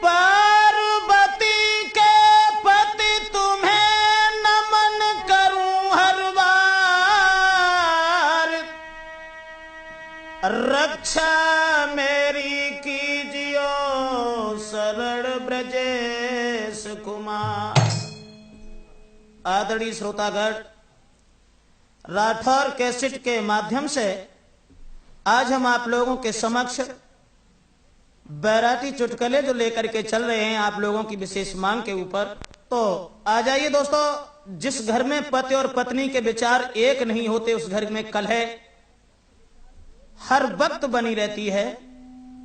पार्वती के पति तुम्हें नमन करूं हर बार, रक्षा मेरी कीजियो शरण ब्रजेश कुमार। आदरणीय श्रोतागण, राठौर कैसेट के माध्यम से आज हम आप लोगों के समक्ष बैराटी चुटकुले जो लेकर के चल रहे हैं आप लोगों की विशेष मांग के ऊपर। तो आ जाइए दोस्तों, जिस घर में पति और पत्नी के विचार एक नहीं होते उस घर में कलह हर वक्त बनी रहती है।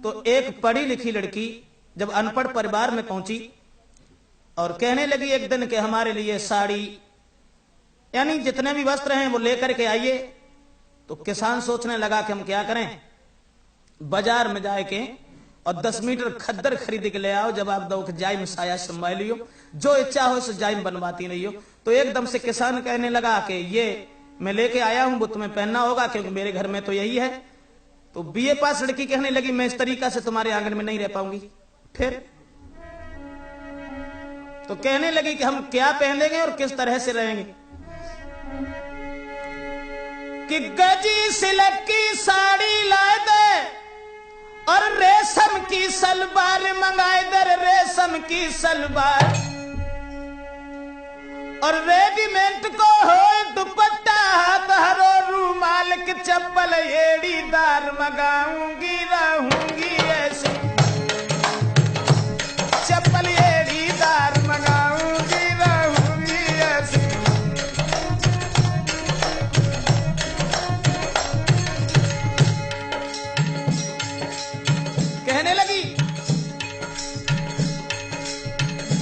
तो एक पढ़ी लिखी लड़की जब अनपढ़ परिवार में पहुंची और कहने लगी एक दिन कि हमारे लिए साड़ी यानी जितने भी वस्त्र हैं वो लेकर के आइए। तो किसान सोचने लगा कि हम क्या करें, बाजार में जाके और 10 मीटर खद्दर खरीद के ले आओ, जब आप दो जाय में साया संभाल लियो, जो इच्छा हो उस जाय में बनवाती नहीं हो। तो एकदम से किसान कहने लगा कि ये मैं लेके आया हूं, वो तुम्हें पहनना होगा क्योंकि मेरे घर में तो यही है। तो बीए पास लड़की कहने लगी मैं इस तरीका से तुम्हारे आंगन में नहीं रह पाऊंगी। फिर तो कहने लगी कि हम क्या पहनेंगे और किस तरह से रहेंगे। कि गजी सिल्क की साड़ी लाए दे और रेशम की सलवार मंगाए दे, रेशम की सलवार और रेडीमेड को हो दुपट्टा हाथ हरो रूमाल की चप्पल एड़ीदार मंगाऊंगी, रहूंगी ऐसी चप्पल एड़ीदार मंगाऊंगी, रहूंगी ऐसी। कहने लगी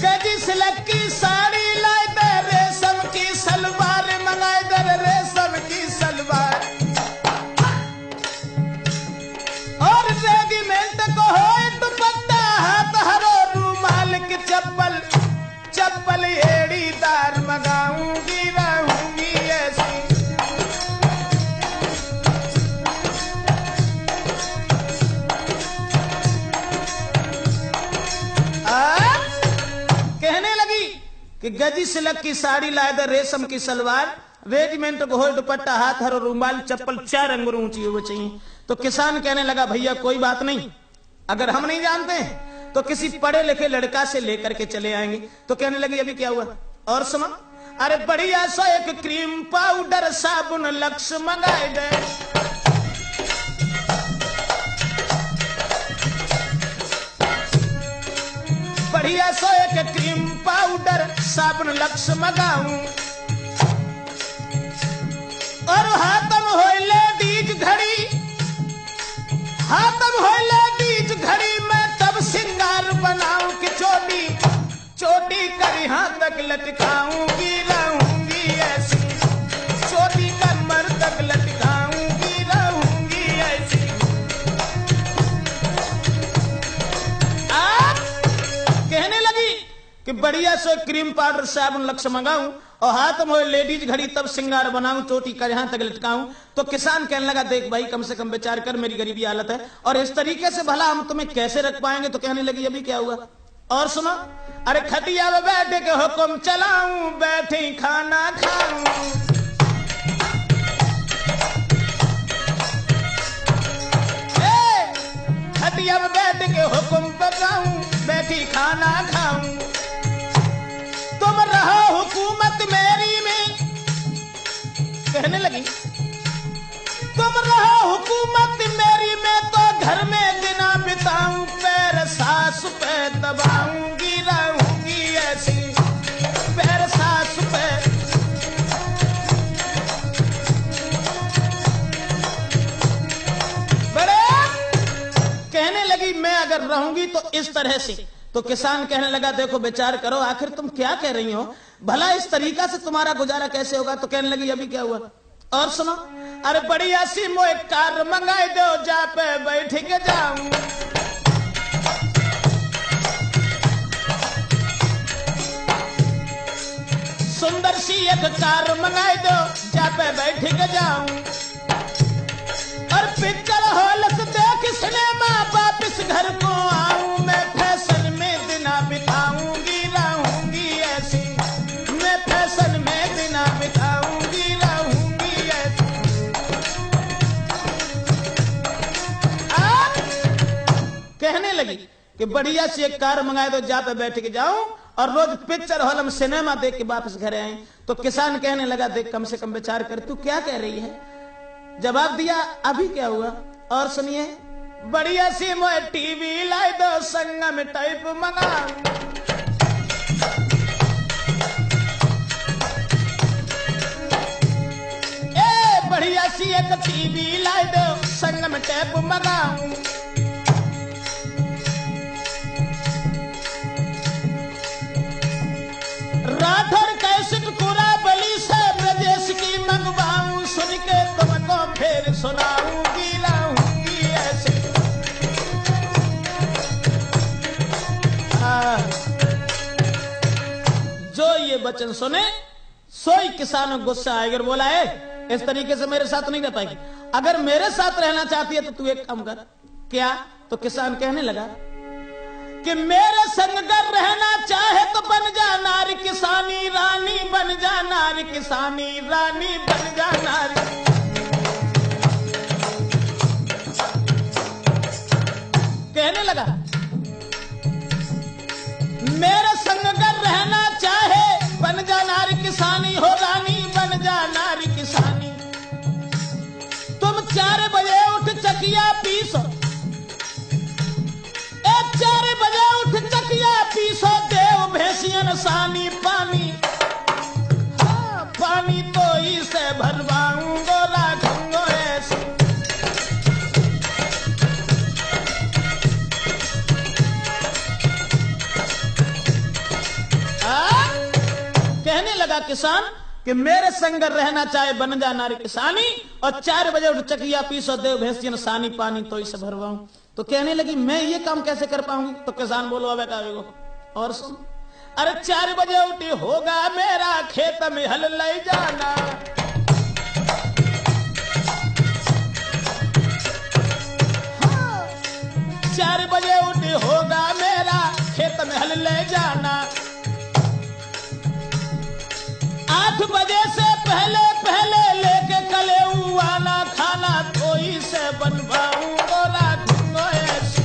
गजी सिल्क की साड़ी लाए दे, रेशम की सलवार मंगाए दे, रेशम की सलवार और रेडीमेड को हो दुपट्टा हाथ हरो रूमाल की चप्पल, चप्पल एड़ीदार मंगाऊंगी, रहूंगी ऐसी। कहने लगी कि गजी सिल्क की साड़ी लाए दे, रेशम की सलवार, रेडीमेड को हो दुपट्टा हाथ हरो रूमाल चप्पल 4 अंगुर ऊंची हो चाहिए। तो किसान कहने लगा भैया कोई बात नहीं, अगर हम नहीं जानते तो किसी पढ़े लिखे लड़का से लेकर के चले आएंगे। तो कहने लगी अभी क्या हुआ और सुनो, अरे बढ़िया सो एक क्रीम पाउडर साबुन लक्स मंगाए दे, बढ़िया सो एक क्रीम पाउडर साबुन लक्स मंगाऊं और हाथम हो लेडीज घड़ी, हाथम हो लेडीज घड़ी मैं तब सिंगार बनाऊं कि चोटी चोटी कर यहां तक लटकाऊंगी, रहूंगी ऐसी चोटी कमर तक लटकाऊंगी, रहूंगी ऐसी। आप कहने लगी कि बढ़िया से क्रीम पाउडर साबुन लक्ष्य मंगाऊं और हाथ में लेडीज घड़ी तब सिंगार बनाऊं, चोटी का यहां तक लटकाऊं। तो किसान कहने लगा देख भाई कम से कम विचार कर, मेरी गरीबी हालत है और इस तरीके से भला हम तुम्हें कैसे रख पाएंगे। तो कहने लगी अभी क्या हुआ और सुनो, अरे खटिया में बैठे के हुक्म चलाऊं, बैठे खाना खाऊं, खटिया में बैठ के हुक्म बजाऊं, बैठी खाना खाऊं। तुम रहो हुकूमत मेरी में, कहने लगी तुम रहो हुकूमत मेरी में तो घर में बिना बिताऊं, पैर सास पे दबाऊंगी, रहूंगी ऐसी पैर सास पे। बड़े कहने लगी मैं अगर रहूंगी तो इस तरह से। तो किसान कहने लगा देखो विचार करो, आखिर तुम क्या कह रही हो, भला इस तरीका से तुम्हारा गुजारा कैसे होगा। तो कहने लगी अभी क्या हुआ और सुनो, अरे बढ़िया सी मोए कार मंगाई दो, जा पे बैठ के जाऊं, सुंदर सी एक कार मंगाई दो, जा पे बैठ के जाऊं और पिक्चर हॉल से देख सिनेमा घर को आऊं मैं फैशन में दिना बिताऊंगी रहूंगी ऐसी, मैं फैशन में दिना बिताऊंगी रहूंगी ऐसी। कहने लगी कि बढ़िया सी एक कार मंगाए दो, जा पे बैठ के जाऊं और रोज पिक्चर हॉल में सिनेमा देख के वापस घर आए। तो किसान कहने लगा देख कम से कम विचार कर, तू क्या कह रही है? जवाब दिया अभी क्या हुआ और सुनिए, बढ़िया सी मोए टीवी लाई दो, संगम टाइप मंगाऊं। ए बढ़िया सी एक टीवी लाई दो, संगम टाइप मंगाऊं। राठौर कैसेट कुरा बली से ब्रजेश की मंगवाऊं, सुन के तुमको फिर सुनाऊंगी लाऊंगी ऐसे। जो ये वचन सुने सोई किसानों को गुस्सा आएगा, बोला है इस तरीके से मेरे साथ नहीं रह पाएगी, अगर मेरे साथ रहना चाहती है तो तू एक काम कर। क्या? तो किसान कहने लगा कि मेरे संग कर रहना चाहे तो बन जा नारी किसानी रानी, बन जा नारी किसानी रानी, बन जा नारी। कहने लगा मेरे संग कर रहना चाहे बन जा नारी किसानी हो रानी, बन जा नारी किसानी। तुम 4 बजे उठ चकिया पीसो, 4 बजे उठ चकिया पीसो, देव भैंसियन सानी पानी, हाँ, पानी तो इसे भरवाऊंगो लाखूंगो ऐसे। कहने लगा किसान कि मेरे संग रहना चाहे बन जा नारी किसानी, और 4 बजे उठ चकिया पीसो, देव भैंसियन सानी पानी तो इसे भरवाऊं। तो कहने लगी मैं ये काम कैसे कर पाऊंगी? तो किसान बोलो अब का और सुन, अरे 4 बजे उठी होगा मेरा खेत में हल ले जाना, 4 बजे उठी होगा मेरा खेत में हल ले जाना, 8 बजे से पहले पहले लेके कलेऊ आना, खाना थोड़ी से बनवाऊं बोला घूंगो ऐसी।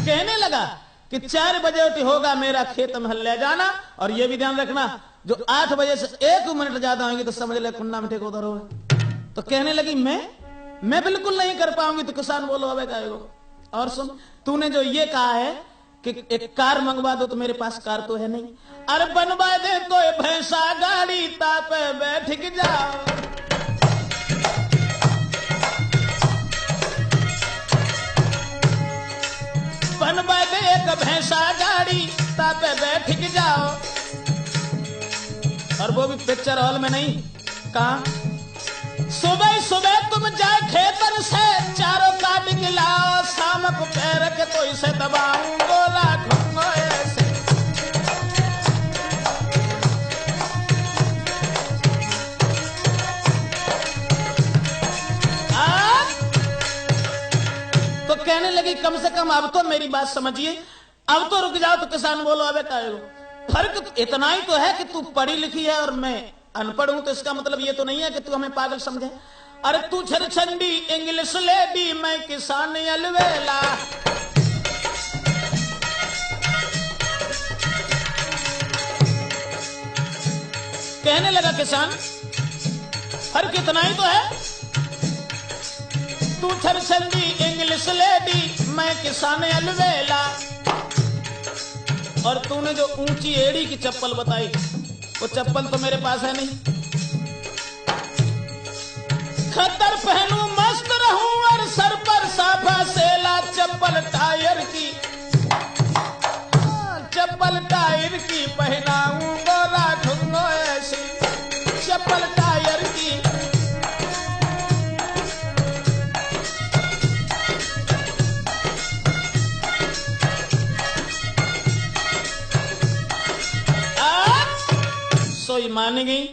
कहने लगा कि 4 बजे उठी होगा मेरा खेत में हल ले जाना, और ये भी ध्यान रखना जो 8 बजे से 1 मिनट ज्यादा होंगी तो समझ ले कुन्ना मिठे को उधर हो। तो कहने लगी मैं बिल्कुल नहीं कर पाऊंगी। तो किसान बोलो अब का और सुन, तूने जो ये कहा है कि एक कार मंगवा दो, तो मेरे पास कार तो है नहीं। अरे बनवा दे तो भैंसा गाड़ी, तापे बैठ के जाओ, बनवा दे एक भैंसा गाड़ी, तापे बैठ के जाओ। और वो भी पिक्चर हॉल में नहीं, कहा सुबह सुबह तुम जाए खेतन से, चारों काट के लाओ, शाम को पैर के तो इसे दबाऊं बोला घूंगो ऐसे। तो कहने लगी कम से कम अब तो मेरी बात समझिए, अब तो रुक जाओ। तो किसान बोलो अबे का फर्क इतना ही तो है कि तू पढ़ी लिखी है और मैं अनपढ़ हूं, तो इसका मतलब ये तो नहीं है कि तू हमें पागल समझे। अरे तू छरछंडी इंग्लिश लेडी, मैं किसान अलवेला। कहने लगा किसान फर्क इतना ही तो है, तू छरछंडी इंग्लिश लेडी, मैं किसान अलवेला। और तूने जो ऊंची एड़ी की चप्पल बताई, वो चप्पल तो मेरे पास है नहीं। खद्दर पहनूं मस्त रहूं और सर पर साफा सेला, चप्पल टायर की, चप्पल टायर की पहनाऊं गोरा ठुंगो ऐसी, चप्पल टायर की। सोई मान गई।